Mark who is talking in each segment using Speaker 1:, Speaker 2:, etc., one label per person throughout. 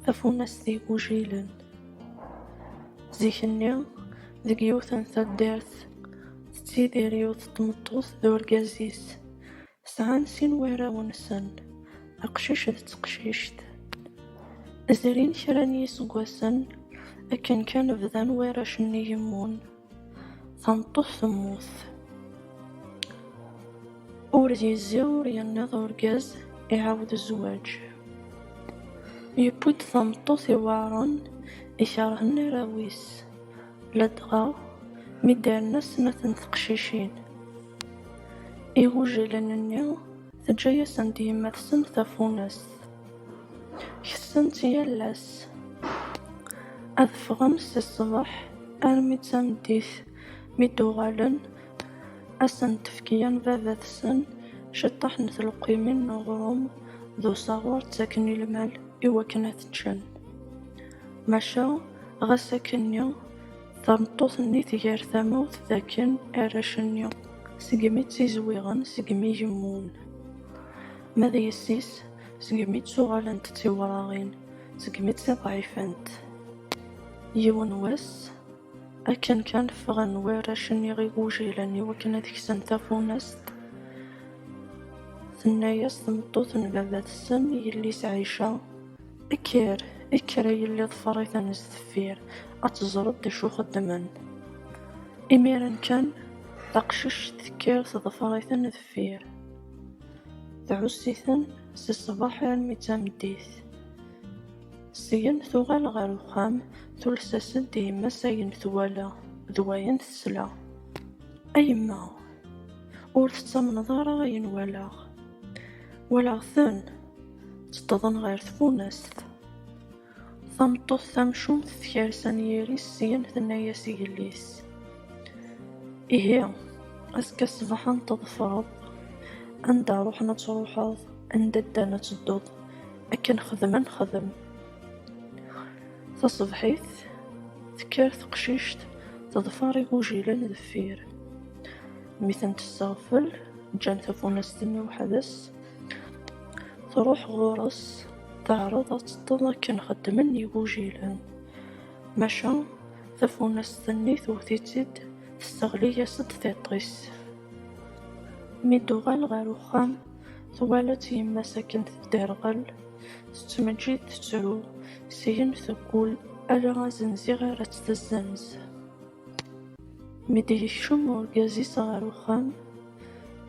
Speaker 1: tafunast deg ujilen. Zik-nni deg yiwet n taddart tettidir yiwet n tmeṭṭut d urgaz-is. Sɛan sin warraw-nsen, aqcic d teqcict. Zrin kra n yiseggasen akken kan bdan warrac-nni yemmun. Tameṭṭut temmut. Ur yezzi ur yenniḍ urgaz iɛawed zzwaǧ. Yewwi-d tameṭṭut iweɛṛen ikerhen arraw-is, ladɣa mi ddaren-as snat n teqcicin. Igujilen-nni teǧǧa-asen-d yemma-tsen tafunast. Kessent yal ass. Ad ffɣen si ṣṣbeḥ armi d tameddit mi d-uɣalen ad asen-d-fk baba-tsen ciṭṭaḥ n tleqqimin n uɣrum d usaɣur ttaken i lmal iwakken ad ččen. Maca ɣas akkenni tameṭṭut-nni tger tamawt dakken arrac-nni segmi tt-izwiɣen segmi yemmun. Ma d yessi-s segmi ttuɣalent d tiwraɣin, segmi tt-ḍɛifent. Yiwen wass akken kan ffɣen warrac-nni igujilen iwakken ad ksen tafunast, tenna-yas tmeṭṭut n baba-tsen i yelli-s Ɛica: Kker, kker a yelli ḍfer-iten sdeffir, ad teẓreḍ d acu xeddmen. Imiren kan taqcict tekker teḍfer-iten deffir, tɛuss-iten si ṣṣbeḥ armi d tameddit. Syin tuɣal ɣer uxxam, tules-as-d i yemma-s ayen twala d wayen tesla. A yemma, ur tettamneḍ ara ayen walaɣ. Walaɣ-ten tteṭṭḍen ɣer tfunast. Tameṭṭut tamcumt tkersa n yiri-s syin tenna-yas i yelli-s: Ihi, azekka ṣṣbeḥ ad n-tḍefreḍ, anda ruḥen ad tṛuḥeḍ, anda ddan ad tedduḍ, akken xedmen xedm. Taṣebḥit tekker teqcict teḍfer igujilen deffir. Mi tent-tesseɣfel, ǧǧan tafunast-nni weḥd-s, tṛuḥ ɣur-s teɛreḍ ad teṭṭeḍ akken xeddmen yigujilen. Maca tafunast-nni twet-itt-id, tesseɣli-as-d tiṭ-is. Mi d-tuɣal ɣer uxxam, twala-tt yemma-s akken tedderɣel, tettmeǧǧid tettru, syin teggul ala azenzi ara tt-tezzenz. Mi d-yekcem urgaz-is ɣer uxxam,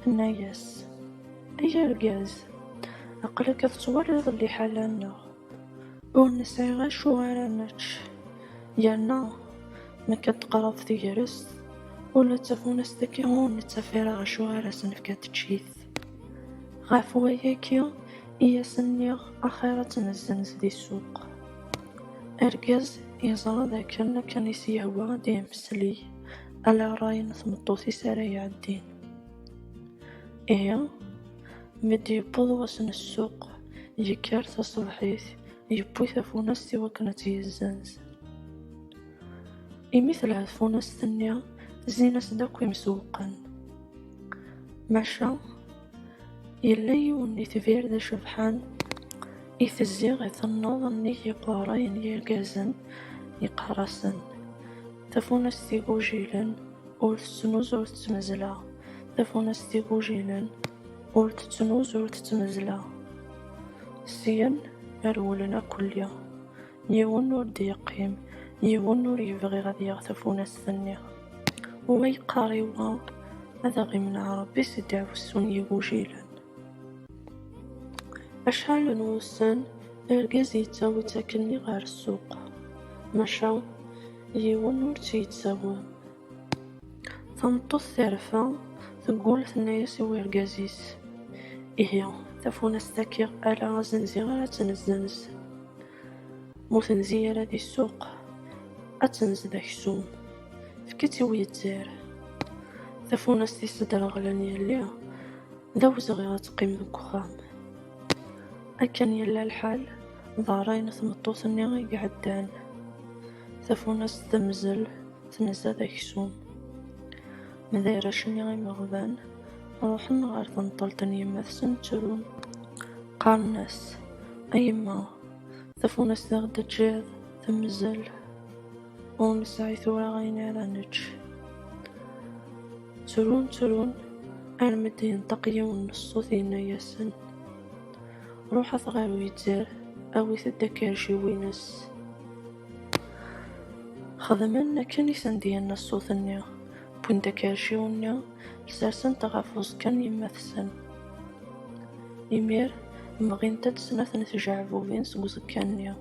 Speaker 1: tenna-yas: Ay argaz, aql-ak ad tettwaliḍ liḥala-nneɣ. Ur nesɛi acu ara nečč, yerna ma kan teqreb tegrest, ula d tafunast-agi ur nettafireɣ acu ara s-nefk ad tečč-it. Ɣef wayagi i as-nniɣ axir ad tt-nezzenz di ssuq. Argaz yeẓra dakken akken i s-yehwa ad yemmeslay ala ṛṛay n tmeṭṭut-is ara iɛeddin. Ihi, mi d-yewweḍ wass n ssuq, yekker taṣebḥit, yewwi tafunast iwakken ad tt-yezzenz. Imi telha tfunast-nni, zzin-as-d akk imsewwqen. Maca yella yiwen n itbir d acebḥan i tezzi ɣef tenneḍ nnig iqeṛṛayen yirgazen iqerrasen. Tafunast igujilen ur tettnuz ur tettmezla. Tafunast igujilen ur tettnuz ur tettmezla. Syin rewlen akkulli. Yiwen ur d-yeqqim, yiwen ur yebɣi ad yaɣ tafunast-nni. Wa yeqqar i wa ad aɣ-imneɛ Ṛebbi si ddeɛwessu n yigujilen. Acḥal n wussan argaz yettawi-tt akkenni ɣer ssuq, maca yiwen ur tt-yettsawam. Tameṭṭut terfa, teggul tenna-yas i urgaz-is: Ihi, tafunast-agi ala azenzi ara tt-nezzenz. Mu tenzi ara di ssuq, ad tenz d aksum. Efk-itt i uyeddar. Tafunast-is d-reɣlen yelli, d awezɣi ad teqqim deg uxxam. Akken yella lḥal, d ṛṛay n tmeṭṭut-nni i iɛeddan. Tafunast temzel, tenza d aksum. Mdarrac-nni imeɣban ruḥen ɣer tenṭelt n yemma-tsen ttrun. Qqaren-as: A yemma, تفونس تغدا تجيض تمزل ونسعي ثورا غين على نج ترون المدين تقيون الصوثين يسن روح ثغار ويتزار أو يتدكر شي وينس خدمنا كنيسان ديالنا الصوثنيا بوين دكارشي ونيا لسارسن تغافوز كان يمثسن يمير مغين تدسنا تجعبو بين سوزكانيا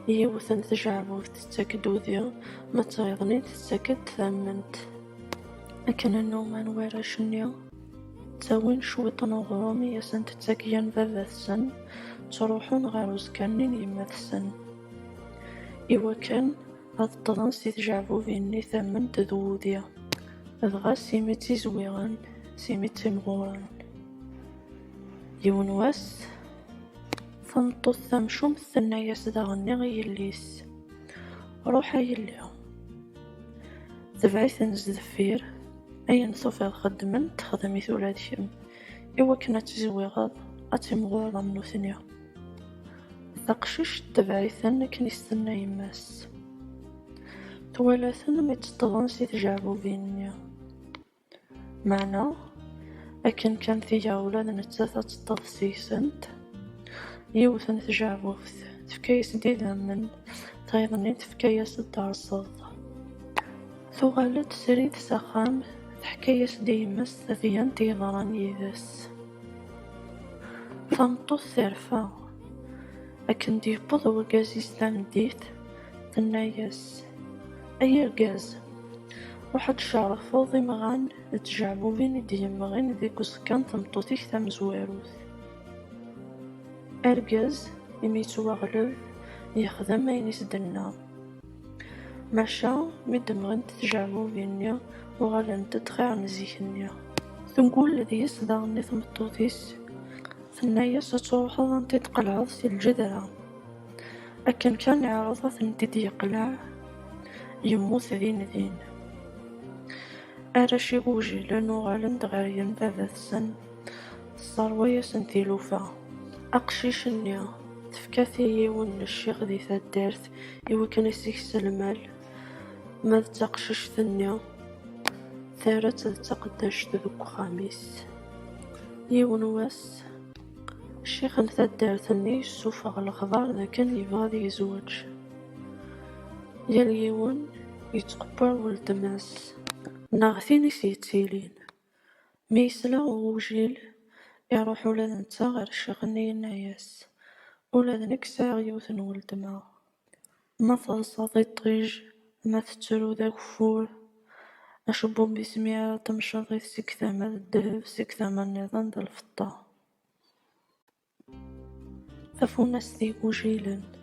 Speaker 1: يوثن تجعبو تتاكد وذيا ما تغيظني تتاكد ثامنت لكن النومان ويراشنيا تاوين شويط نغرومي يسن تتاكيان باباثسن تروحون غاروز كانين يمثسن إوا كان هاد الطلنس يتجعبو بيني ثامنت ذوذيا أبغى سيمتي زويغان سيمتي مغوران يون واس ثنطو الثمشوم الثنايا سداغني غيليس روحا يليو تبعيث نزدفير أين صوفي خدمن تخدمي ثولاد شم إوا كنا تزويغاض أتي مغورا منو ثنيا تقشش تبعيثن كنيستنا يماس تولاثن ميتطلن سيتجعبو بينيا معنا أكن كان ثيا ولاد نتاثا تطلسيسنت يوثن تجعبوث تفكايس ديدا من تغيظني تفكايس الدارصد ثغالت سريد سخام تحكايس ديمس ثيان تيضران يذس ثنطو الثرفا أكن ديبوض وقازيس تامديت تنايس أي القاز واحد الشعر فاضي مغان تجعبو بين ديمغين ذيك سكان تمطوتيك تمزواروث أرقاز يميتو أغلب يخدم أين يسدلنا ماشا مدمغن تجعبو بينيا وغالن تدخع نزيكنيا تنقول الذي يسدغني ثمطوتيس ثنايا ستروحض انتي تقلعض في الجذرة أكن كان يعرض ثنتي يقلع يموت ذين أرشي بوجي لأنو غالن دغاريان باباثسن الصروية سنتيلوفا أقشيش النيا تفكاثي يون الشيخ ذي ثادارت إوا كان يسيكس المال ما تقشش ثنيا ثارت تقداش ذوك خاميس يون واس الشيخ ثادارت اني يسوفغ الخضار ذا كان يبغى يزوج يال يون يتقبر والتماس ناغثين سيتسيلين ميسلا ووجيل يروح ولاد نتا غير الشغني الناياس ولاد نكسا غيوثن ولدما ما تلصاطي الطيج ما تترو ذاك فور أشبو بسمية تمشرغي سكثامة الدهب سكثامة النظام دا الفضة ثفوناس ذي وجيلا